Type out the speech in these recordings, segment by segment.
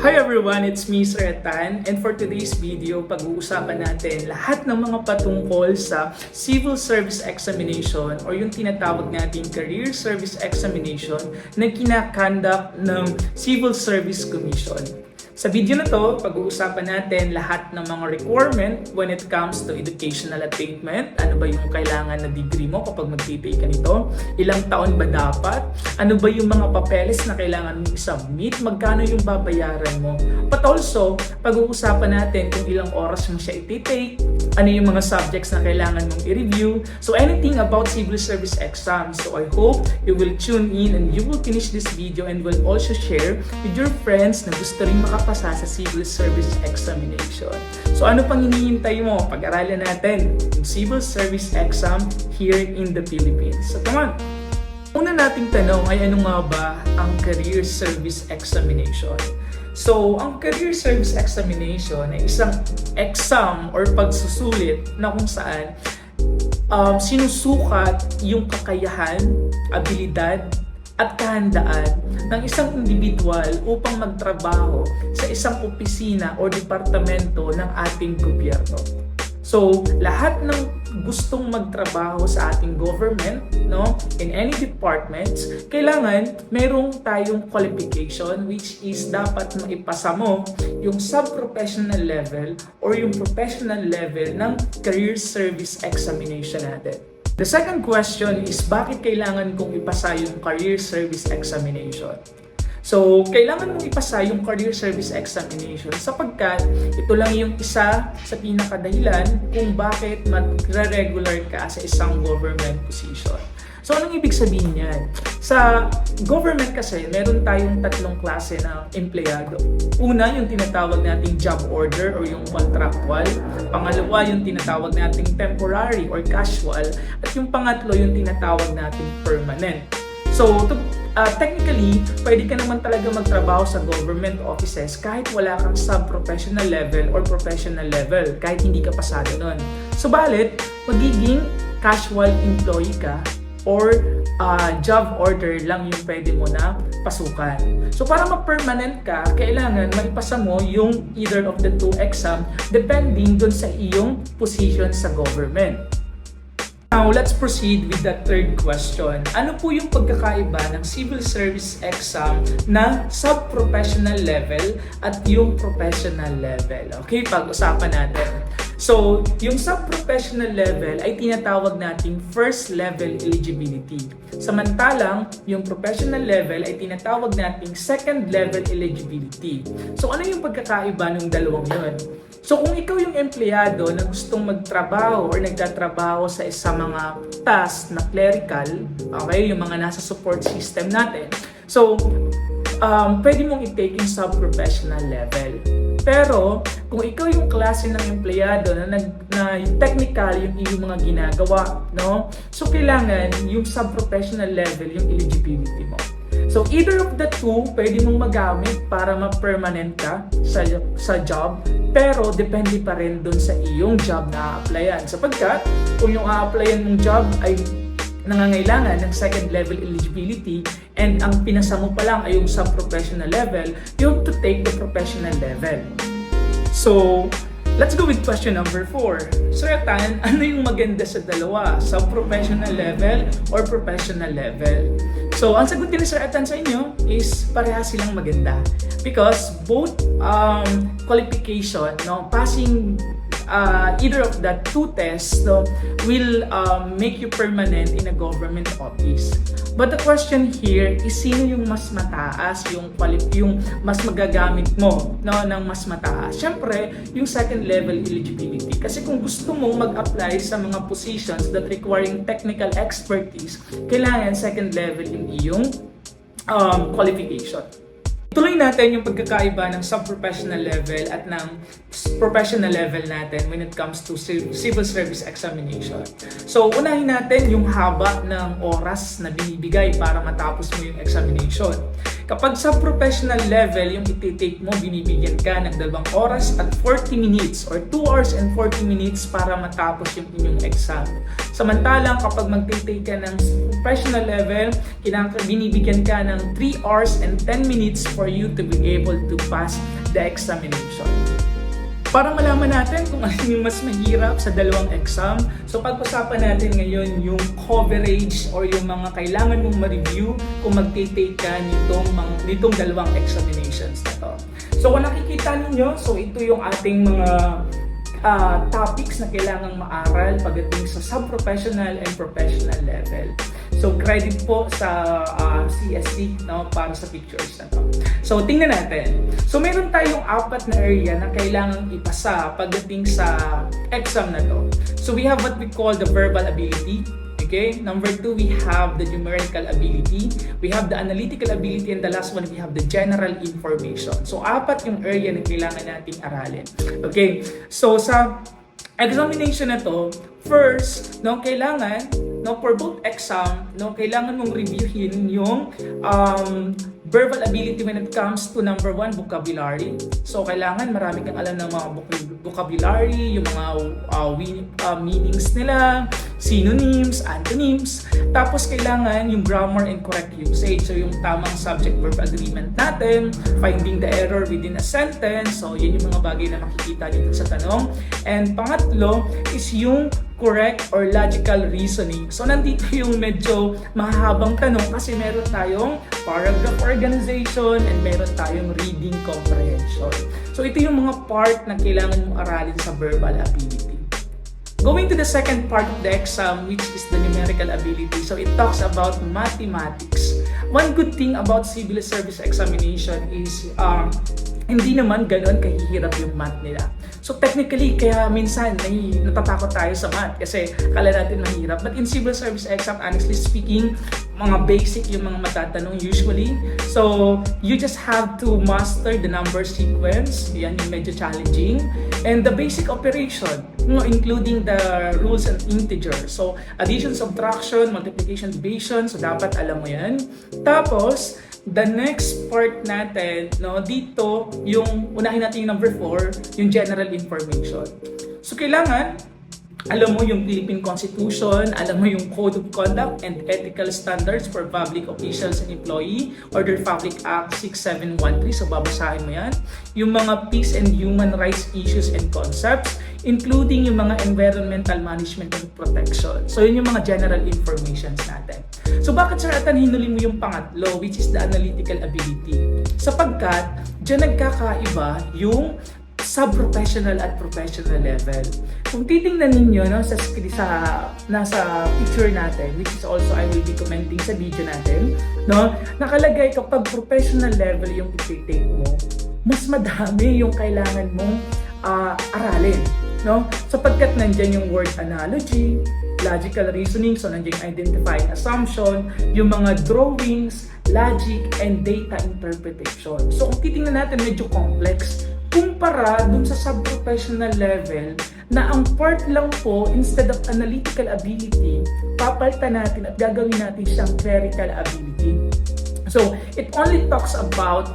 Hi everyone, it's me, Sir Etan, and for today's video, pag-uusapan natin lahat ng mga patungkol sa Civil Service Examination or yung tinatawag nating Career Service Examination na kinakandak ng Civil Service Commission. Sa video na to, pag-uusapan natin lahat ng mga requirement when it comes to educational attainment. Ano ba yung kailangan na degree mo kapag mag-take ka nito? Ilang taon ba dapat? Ano ba yung mga papeles na kailangan mong i-submit? Magkano yung babayaran mo? But also, pag-uusapan natin kung ilang oras mo siya i-take, ano yung mga subjects na kailangan mong i-review. So anything about civil service exams. So I hope you will tune in and you will finish this video and will also share with your friends na gusto rin makapasa sa civil service examination. So ano pang hinihintay mo? Pag-aralan natin yung civil service exam here in the Philippines. So come on! Una nating tanong ay ano nga ba ang career service examination? So, ang Career Service Examination ay isang exam or pagsusulit na kung saan sinusukat yung kakayahan, abilidad, at kahandaan ng isang individual upang magtrabaho sa isang opisina o departamento ng ating gobyerno. So, lahat ng gustong magtrabaho sa ating government, no, in any departments, kailangan merong tayong qualification which is dapat maipasa mo yung sub-professional level or yung professional level ng career service examination natin. The second question is bakit kailangan kong ipasa yung career service examination? So, kailangan mong ipasa yung career service examination sapagkat ito lang yung isa sa pinakadahilan kung bakit magre-regular ka sa isang government position. So, anong ibig sabihin yan? Sa government kasi, meron tayong tatlong klase ng empleyado. Una, yung tinatawag nating job order or yung contractual. Pangalawa, yung tinatawag nating temporary or casual. At yung pangatlo, yung tinatawag nating permanent. So, technically, pwede ka naman talaga magtrabaho sa government offices kahit wala kang sub-professional level or professional level, kahit hindi ka pasado nun. Subalit, magiging casual employee ka or job order lang yung pwede mo na pasukan. So, para ma-permanent ka, kailangan maipasa mo yung either of the two exam depending dun sa iyong position sa government. Now, let's proceed with the third question. Ano po yung pagkakaiba ng civil service exam na sub-professional level at yung professional level? Okay, pag-usapan natin. So, yung sub-professional level ay tinatawag nating first level eligibility. Samantalang, yung professional level ay tinatawag nating second level eligibility. So, ano yung pagkakaiba ng dalawang yun? So, kung ikaw yung empleyado na gustong magtrabaho or nagtatrabaho sa isang mga task na clerical, okay, yung mga nasa support system natin, so, pwede mong i-take yung sub-professional level. Pero, kung ikaw yung klase ng empleyado na technical yung iyong mga ginagawa, no? So, kailangan yung sub-professional level yung eligibility mo. So, either of the two, pwede mong magamit para ma-permanent ka sa job, pero depende pa rin dun sa iyong job na a-applyan. Sapagkat, kung yung a-applyan mong job ay nangangailangan ng second level eligibility and ang pinasa mo pa lang ay yung sub-professional level, you have to take the professional level. So, let's go with question number 4. Sir Etan, ano yung maganda sa dalawa? Sub-professional level or professional level? So, ang sagot ni Sir Etan sa inyo is parehas silang maganda. Because both qualification, no, passing either of the two tests, no, will make you permanent in a government office. But the question here is sino yung mas mataas, yung mas magagamit mo, no, ng mas mataas. Siyempre, yung second level eligibility. Kasi kung gusto mo mag-apply sa mga positions that requiring technical expertise, kailangan second level yung iyong qualification. Tuloy natin yung pagkakaiba ng sub-professional level at ng professional level natin when it comes to civil service examination. So, unahin natin yung haba ng oras na binibigay para matapos mo yung examination. Kapag sa professional level, yung ititake mo, binibigyan ka ng 2 oras at 40 minutes or 2 hours and 40 minutes para matapos yung inyong exam. Samantalang kapag magtitake ka ng professional level, binibigyan ka ng 3 hours and 10 minutes for you to be able to pass the examination. Para malaman natin kung ano yung mas mahirap sa dalawang exam, so pag-usapan natin ngayon yung coverage or yung mga kailangan mong ma-review kung mag-take ka nitong dalawang examinations na to. So kung nakikita ninyo, so ito yung ating mga topics na kailangang maaral pagdating sa sub-professional and professional level. So credit po sa CSC para sa pictures na to. So tingnan natin. So meron tayong 4 na area na kailangang ipasa pagdating sa exam na to. So we have what we call the verbal ability. Okay? Number 2, we have the numerical ability. We have the analytical ability, and the last one, we have the general information. So 4 yung area na kailangan nating aralin. Okay? So sa examination na to, first, kailangan, for both exam, kailangan mong reviewin yung verbal ability when it comes to number 1, vocabulary. So, kailangan marami kang alam ng mga vocabulary, yung mga meanings nila, synonyms, antonyms. Tapos, kailangan yung grammar and correct usage. So, yung tamang subject-verb agreement natin, finding the error within a sentence. So, yun yung mga bagay na makikita dito sa tanong. And pangatlo is yung correct or logical reasoning. So, nandito yung medyo mahabang tanong kasi meron tayong paragraph organization and meron tayong reading comprehension. So, ito yung mga part na kailangan mong aralin sa verbal ability. Going to the second part of the exam, which is the numerical ability. So, it talks about mathematics. One good thing about civil service examination is hindi naman ganoon kahihirap yung math nila. So technically, kaya minsan natatakot tayo sa math kasi akala natin mahirap. But in civil service exam, honestly speaking, mga basic yung mga matatanong usually. So you just have to master the number sequence. Yan yung medyo challenging. And the basic operation, including the rules and integers. So addition, subtraction, multiplication, division. So dapat alam mo yan. Tapos, the next part natin, dito, yung unahin natin yung number 4, yung general information. So, kailangan, alam mo yung Philippine Constitution, alam mo yung Code of Conduct and Ethical Standards for Public Officials and Employee, Order Public Act 6713, so babasahin mo yan. Yung mga peace and human rights issues and concepts, including yung mga environmental management and protection. So, yun yung mga general informations natin. So, bakit Sir Atan hinuli mo yung pangatlo, which is the analytical ability? Sapagkat, dyan nagkakaiba yung sub-professional at professional level. Kung titingnan ninyo nasa picture natin, which is also I will be commenting sa video natin, nakalagay kapag professional level yung i-take mo, mas madami yung kailangan mong aralin. Sapagkat nandyan yung word analogy, logical reasoning, so nandiyan yung identifying assumption, yung mga drawings, logic, and data interpretation. So kung titingnan natin, medyo complex kumpara dun sa sub-professional level na ang part lang po, instead of analytical ability, papalitan natin at gagawin natin siyang clerical ability. So, it only talks about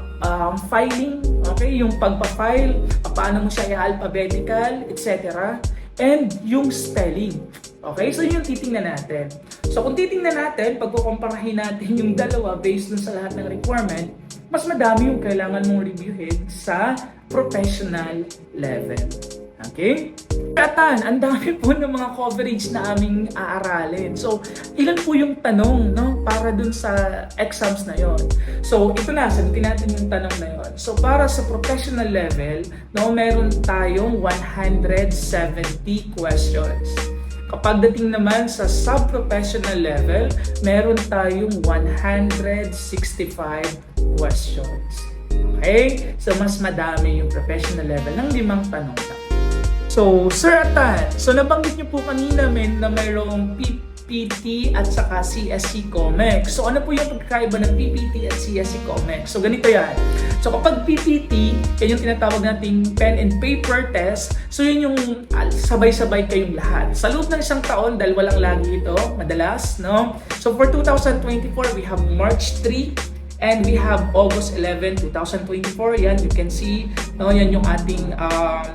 filing, okay, yung pagpa-file, paano mo siya i-alphabetical, etc. And yung spelling. Okay, so yun yung titingnan natin. So kung titingnan natin, pagkukumparahin natin yung dalawa based dun sa lahat ng requirement, mas madami yung kailangan mong reviewin sa professional level. Okay? Katan, ang dami po ng mga coverage na aming aaralin. So, ilan po yung tanong, para dun sa exams na yon. So, ito na, sagutin natin yung tanong na yon. So, para sa professional level, meron tayong 170 questions. Kapag dating naman sa sub-professional level, meron tayong 165 questions. Okay? So, mas madami yung professional level ng 5 tanong lang. So, Sir Atan, so nabanggit niyo po kanina na mayroong PPT at saka CSC COMEX. So, ano po yung pagkaiba ng PPT at CSC COMEX? So, ganito yan. So, kapag PPT, yan yung tinatawag nating pen and paper test. So, yun yung sabay-sabay kayong lahat. Sa loob ng isang taon, dahil walang lagi ito, madalas, So, for 2024, we have March 3, And we have August 11, 2024. Yan, you can see, no, yan yung ating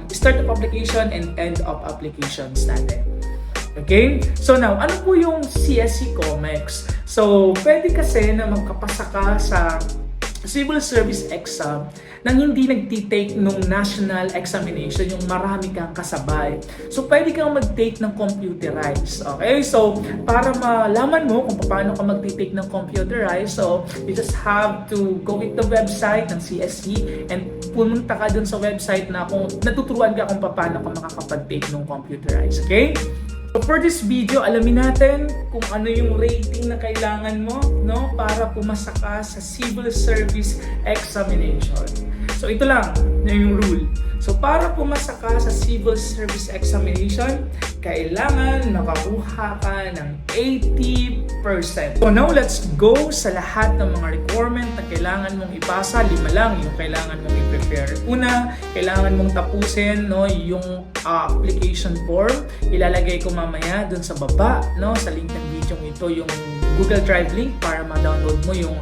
start of application and end of applications natin. Okay? So now, ano po yung CSE COMEX? So, pwede kasi na magkapasa ka sa civil service exam nang hindi nagtitake nung national examination, yung marami kang kasabay. So, pwede kang mag-take ng computerized. Okay? So, para malaman mo kung paano ka mag-take ng computerized, so, you just have to go with the website ng CSE and pumunta ka dun sa website na kung natuturuan ka kung paano ka makakapag-take ng computerized. Okay? So for this video, alamin natin kung ano yung rating na kailangan mo, no, para pumasa ka sa civil service examination. So ito lang yung rule. So para pumasa ka sa civil service examination, kailangan makakuha ka ng 80%. So now let's go sa lahat ng mga requirement na kailangan mong ipasa. 5 lang yung kailangan mong i-prepare. Una, kailangan mong tapusin, no, yung application form. Ilalagay ko mamaya dun sa baba, no, sa link ng video ito, yung Google Drive link para ma-download mo yung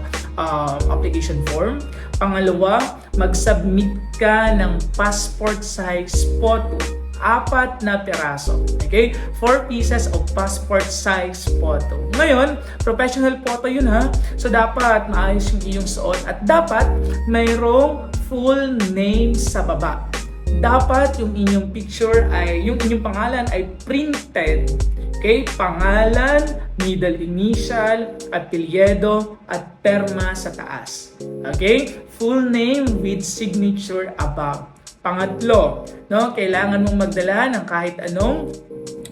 application form. Pangalawa, mag-submit ka ng passport size photo. 4 na piraso. Okay? 4 pieces of passport size photo. Ngayon, professional photo yun ha. So, dapat maayos yung iyong suot at dapat mayroong full name sa baba. Dapat yung inyong picture ay, yung inyong pangalan ay printed. Okay? Pangalan, middle initial, apelyido, at perma sa taas. Okay? Full name with signature above. Pangatlo, no, kailangan mong magdala ng kahit anong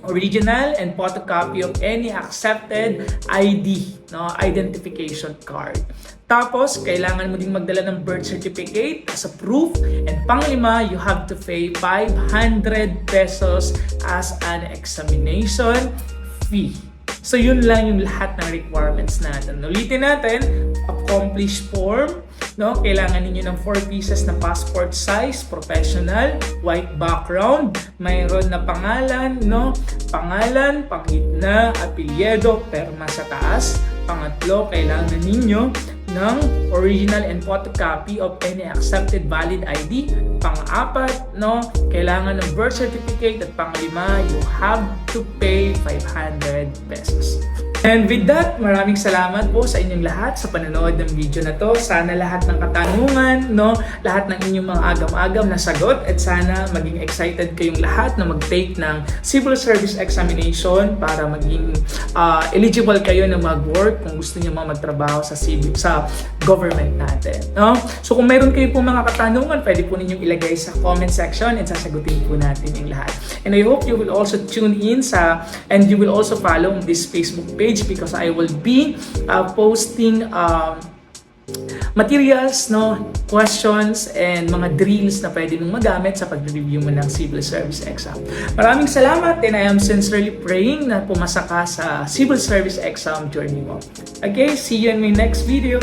original and photocopy of any accepted ID, no, identification card. Tapos, kailangan mo ding magdala ng birth certificate as a proof. And panglima, you have to pay 500 pesos as an examination fee. So, yun lang yung lahat ng requirements natin. Ulitin natin, accomplish form, no? Kailangan ninyo ng 4 pieces na passport size, professional, white background, mayroon na pangalan, no? Pangalan, pangitna, apelyido, perma sa taas. Pangatlo, kailangan ninyo ng original and photocopy of any accepted valid ID. Pang-apat, no, kailangan ng birth certificate. At pang-lima, you have to pay 500 pesos. And with that, maraming salamat po sa inyong lahat sa panonood ng video na to. Sana lahat ng katanungan, no, lahat ng inyong mga agam-agam na sagot, at sana maging excited kayong lahat na mag-take ng civil service examination para maging eligible kayo na mag-work kung gusto niyo magtrabaho sa government natin, no? So kung mayroon kayo po mga katanungan, pwede po ninyong ilagay sa comment section and sasagutin po natin yung lahat. And I hope you will also tune in and you will also follow this Facebook page because I will be posting materials, no, questions, and mga drills na pwede mong magamit sa pag-review mo ng civil service exam. Maraming salamat, and I am sincerely praying na pumasa ka sa civil service exam journey mo. Okay, see you in my next video.